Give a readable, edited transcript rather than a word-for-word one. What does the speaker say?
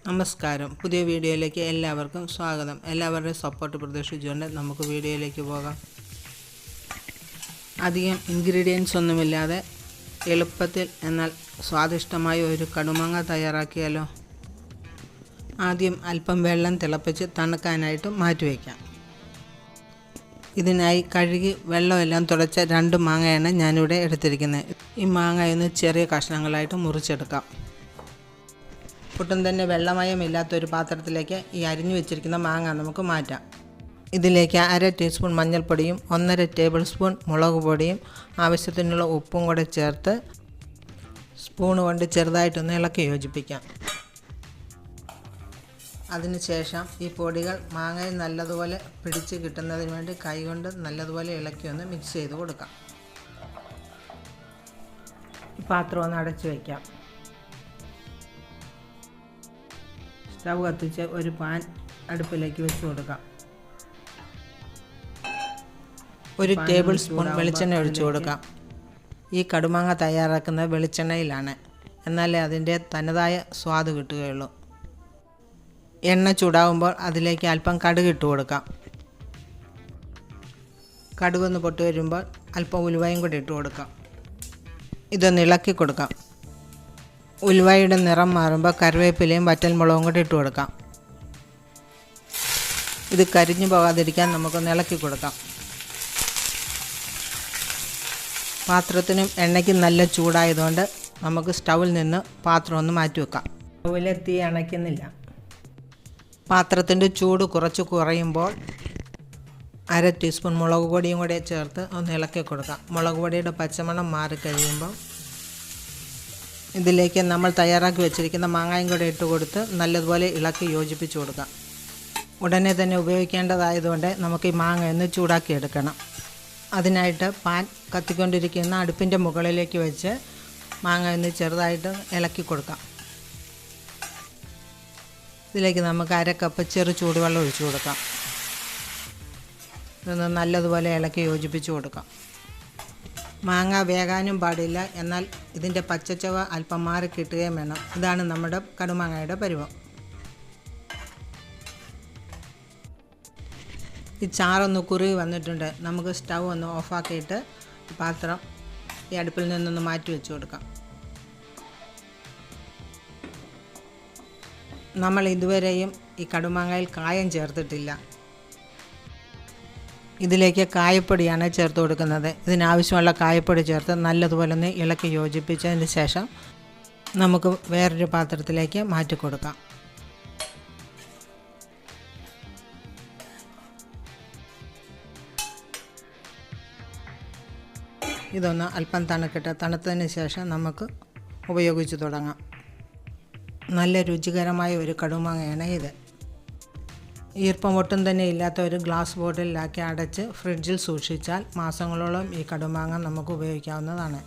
നമസ്കാരം. പുതിയ വീഡിയോയിലേക്ക് എല്ലാവർക്കും സ്വാഗതം. എല്ലാവരുടെയും സപ്പോർട്ട് പ്രതീക്ഷിച്ചുകൊണ്ട് നമുക്ക് വീഡിയോയിലേക്ക് പോകാം. അധികം ഇൻഗ്രീഡിയൻസ് ഒന്നുമില്ലാതെ എളുപ്പത്തിൽ എന്നാൽ സ്വാദിഷ്ടമായ ഒരു കടുമാങ്ങ തയ്യാറാക്കിയാലോ? ആദ്യം അല്പം വെള്ളം തിളപ്പിച്ച് തണുക്കാനായിട്ട് മാറ്റിവെക്കാം. ഇതിനായി കഴുകി വെള്ളമെല്ലാം തുടച്ച 2 മാങ്ങയാണ് ഞാനിവിടെ എടുത്തിരിക്കുന്നത്. ഈ മാങ്ങയൊന്ന് ചെറിയ കഷ്ണങ്ങളായിട്ട് മുറിച്ചെടുക്കാം. ഒട്ടും തന്നെ വെള്ളമയമില്ലാത്തൊരു പാത്രത്തിലേക്ക് ഈ അരിഞ്ഞു വെച്ചിരിക്കുന്ന മാങ്ങ നമുക്ക് മാറ്റാം. ഇതിലേക്ക് 1/2 ടീസ്പൂൺ മഞ്ഞൾപ്പൊടിയും 1/2 ടേബിൾ സ്പൂൺ മുളക് പൊടിയും ആവശ്യത്തിനുള്ള ഉപ്പും കൂടെ ചേർത്ത് സ്പൂൺ കൊണ്ട് ചെറുതായിട്ടൊന്ന് ഇളക്കി യോജിപ്പിക്കാം. അതിനുശേഷം ഈ പൊടികൾ മാങ്ങയിൽ നല്ലതുപോലെ പിടിച്ച് കിട്ടുന്നതിന് വേണ്ടി കൈകൊണ്ട് നല്ലതുപോലെ ഇളക്കി ഒന്ന് മിക്സ് ചെയ്ത് കൊടുക്കാം. ഈ പാത്രം ഒന്ന് അടച്ചു വയ്ക്കാം. സ്റ്റവ് കത്തിച്ച് ഒരു പാൻ അടുപ്പിലേക്ക് വെച്ച് കൊടുക്കാം. 1 ടേബിൾ സ്പൂൺ വെളിച്ചെണ്ണ ഒഴിച്ചു കൊടുക്കാം. ഈ കടുമാങ്ങ തയ്യാറാക്കുന്നത് വെളിച്ചെണ്ണയിലാണ്, എന്നാലേ അതിൻ്റെ തനതായ സ്വാദ് കിട്ടുകയുള്ളൂ. എണ്ണ ചൂടാകുമ്പോൾ അതിലേക്ക് അല്പം കടുക് ഇട്ട് കൊടുക്കാം. കടുകൊന്ന് പൊട്ടി വരുമ്പോൾ അല്പം ഉലുവയും കൂടി ഇട്ട് കൊടുക്കാം. ഇതൊന്ന് ഇളക്കി കൊടുക്കാം. ഉലുവയുടെ നിറം മാറുമ്പോൾ കറിവേപ്പിലയും വറ്റൽമുളകും കൂടി ഇട്ട് കൊടുക്കാം. ഇത് കരിഞ്ഞു പോകാതിരിക്കാൻ നമുക്കൊന്ന് ഇളക്കി കൊടുക്കാം. പാത്രത്തിനും എണ്ണയ്ക്കും നല്ല ചൂടായതുകൊണ്ട് നമുക്ക് സ്റ്റൗവിൽ നിന്ന് പാത്രം ഒന്ന് മാറ്റി വെക്കാം. സ്റ്റൗവിലെ തീ അണയ്ക്കുന്നില്ല. പാത്രത്തിൻ്റെ ചൂട് കുറച്ച് കുറയുമ്പോൾ 1/2 ടീസ്പൂൺ മുളക് പൊടിയും കൂടെ ചേർത്ത് ഒന്ന് ഇളക്കി കൊടുക്കാം. മുളക് പൊടിയുടെ പച്ചമണം മാറിക്കഴിയുമ്പോൾ ഇതിലേക്ക് നമ്മൾ തയ്യാറാക്കി വെച്ചിരിക്കുന്ന മാങ്ങയും കൂടെ ഇട്ട് കൊടുത്ത് നല്ലതുപോലെ ഇളക്കി യോജിപ്പിച്ച് കൊടുക്കാം. ഉടനെ തന്നെ ഉപയോഗിക്കേണ്ടതായതുകൊണ്ട് നമുക്ക് ഈ മാങ്ങ ഒന്ന് ചൂടാക്കി എടുക്കണം. അതിനായിട്ട് പാൻ കത്തിക്കൊണ്ടിരിക്കുന്ന അടുപ്പിൻ്റെ മുകളിലേക്ക് വെച്ച് മാങ്ങ ഒന്ന് ചെറുതായിട്ട് ഇളക്കി കൊടുക്കാം. ഇതിലേക്ക് നമുക്ക് 1/2 കപ്പ് ചെറു ചൂടുവെള്ളം ഒഴിച്ചു കൊടുക്കാം. ഇതൊന്ന് നല്ലതുപോലെ ഇളക്കി യോജിപ്പിച്ച് കൊടുക്കാം. മാങ്ങ വേകാനും പാടില്ല, എന്നാൽ ഇതിൻ്റെ പച്ചച്ചവ അല്പം മാറി കിട്ടുകയും വേണം. ഇതാണ് നമ്മുടെ കടുമാങ്ങയുടെ പരുവം. ഈ ചാറൊന്ന് കുറുകി വന്നിട്ടുണ്ട്. നമുക്ക് സ്റ്റൗ ഒന്ന് ഓഫാക്കിയിട്ട് പാത്രം ഈ അടുപ്പിൽ നിന്നൊന്ന് മാറ്റി വെച്ച് കൊടുക്കാം. നമ്മൾ ഇതുവരെയും ഈ കടുമാങ്ങയിൽ കായം ചേർത്തിട്ടില്ല. ഇതിലേക്ക് കായപ്പൊടിയാണ് ചേർത്ത് കൊടുക്കുന്നത്. ഇതിനാവശ്യമുള്ള കായപ്പൊടി ചേർത്ത് നല്ലതുപോലെ ഒന്ന് ഇളക്കി യോജിപ്പിച്ചതിന് ശേഷം നമുക്ക് വേറൊരു പാത്രത്തിലേക്ക് മാറ്റി കൊടുക്കാം. ഇതൊന്ന് അല്പം തണുത്തതിന് ശേഷം നമുക്ക് ഉപയോഗിച്ച് തുടങ്ങാം. നല്ല രുചികരമായ ഒരു കടുമാങ്ങയാണ് ഇത്. ഈർപ്പം ഒട്ടും തന്നെ ഇല്ലാത്ത ഒരു ഗ്ലാസ് ബോട്ടിലാക്കി അടച്ച് ഫ്രിഡ്ജിൽ സൂക്ഷിച്ചാൽ മാസങ്ങളോളം ഈ കടുമാങ്ങ നമുക്ക് ഉപയോഗിക്കാവുന്നതാണ്.